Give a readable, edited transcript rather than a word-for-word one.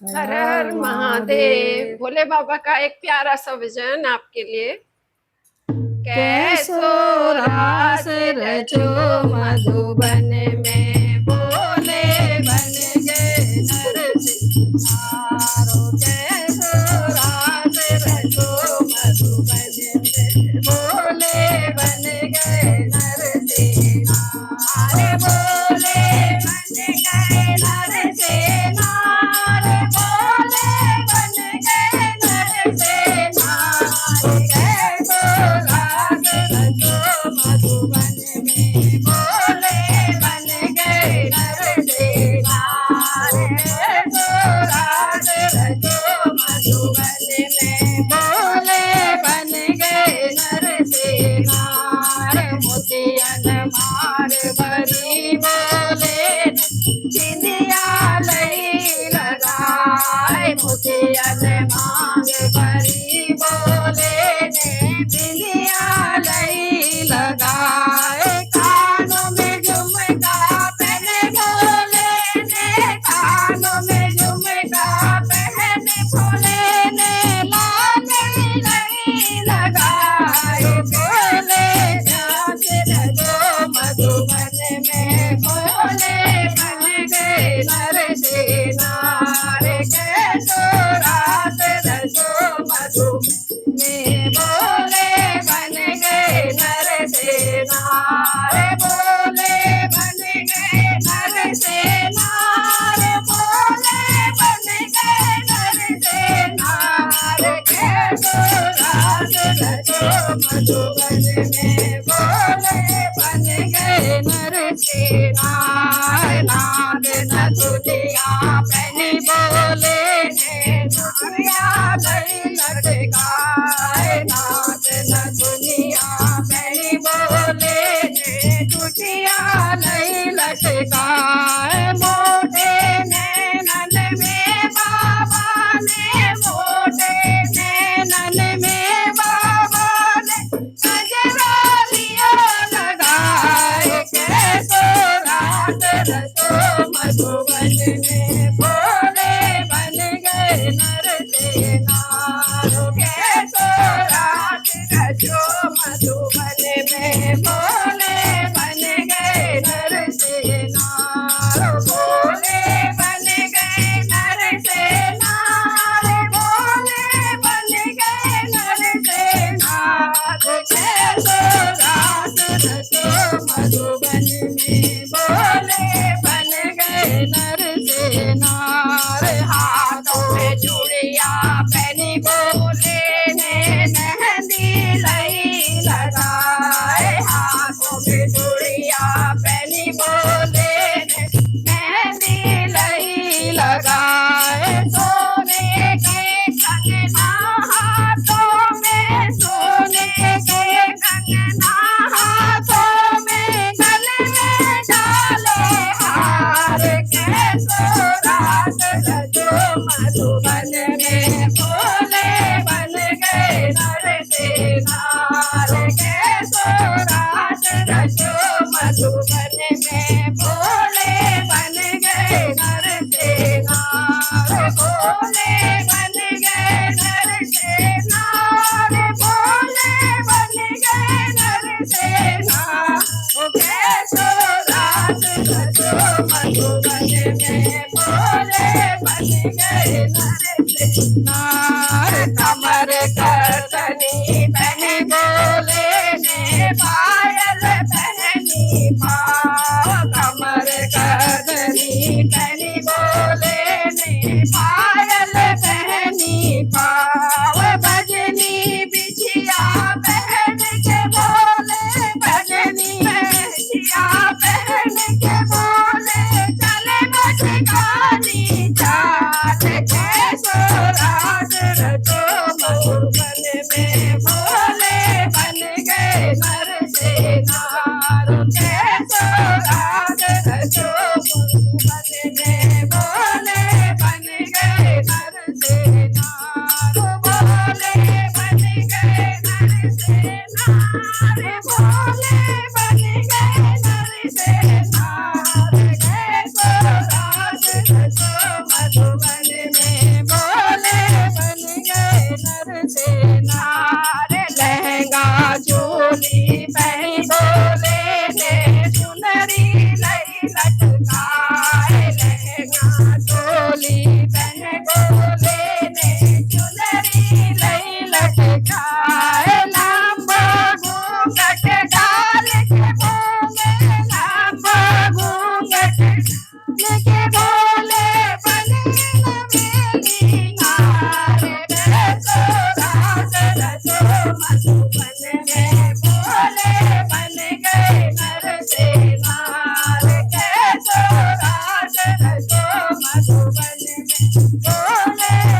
हर हर हर हर महादेव। महादेव। भोले बाबा का एक प्यारा सा भजन आपके लिए। कैसो कैसो रास रास रचो रचो मधुबन मधुबन में में बोले बोले बन बन गए गए नरसिंहारो। कैसो रास रचो मधुबन में बोले बन गए नरसिंहारे। बोले बन गए नरसिंहारे। बोले बन गए नरसिंहारे। कैसो रास रचो मधुबन में बोले बन गए नरसिंहारे। कैसो रास रचो मधुबन में बोले बन गए नरसिंहारे। मोतियन मार भरी बोले बिंदिया लई लगाए। मोतियन मांग भरी बोले ने बिंदिया लई लगाए। कानों में झुमका पहने बोले ने। कानों में झुमका पहने बोले ने। लाल लई लगाए। बोले जात रजो मधुबन में बोले बन गए नरसिंहारे। कैसो रास रचो मधुबन में बोले बन गए नरसिंहारे। बोले बन गए नरसिंहारे। बोले बन गए नरसिंहारे। कैसो रास रचो मधुबन में बोले बन गए नरसिंहारे। नाग न दुनिया पहनी बोले ने दुनिया नहीं लटकाए। नाग न दुनिया पहनी बोले ने दुनिया नहीं लटकाए। मोटे नैनन में बाबा ने। मोटे नैनन में बाबा ने गजरा लिया लगाए। कैसो रास रचो मधुबन में बोले बन गए नरसिंहारो। कैसो रास रचो मधुबन में बोले बन गए नरसिंहारो। बोले बन गए नरसिंहारो। बोले बन गए नरसिंहारो। कैसो रास रचो मधुबन में बोले बन गए नरसिंहारे। हाथों में चूड़िया पहनी बोले ने मेहंदी लई लगाए। हाथों में चूड़िया पहनी बोले ने मेहंदी लई लगाए। सोने के कंगना हाथों में। सोने के कंगना हाथों में। गले में डाले हार। कैसो रास रचो मधुबन में बोले बन गए नरसिंहारे। कैसो रास रचो मधुबन में बोले बन गए नरसिंहारे। बोले बन गए नरसिंहारे। बोले बन गए नरसिंहारे। कैसो रास रचो मधुबन में बोले बन गए नरसिंहारे। कमर करतनी पहनी बोले ने पायल पहनी पाँव। कमर करतनी पहनी बोले ने पायल पहनी पाँव। भजनी बिछिया पहन के बोले। भजनी बिछिया पहन के बोले चले बचकानी चाट। कैसो रास रचो मधुबन में बोले बन गए नरसिंहारो। कैसो रास रचो मधुबन में बोले बन गए बोले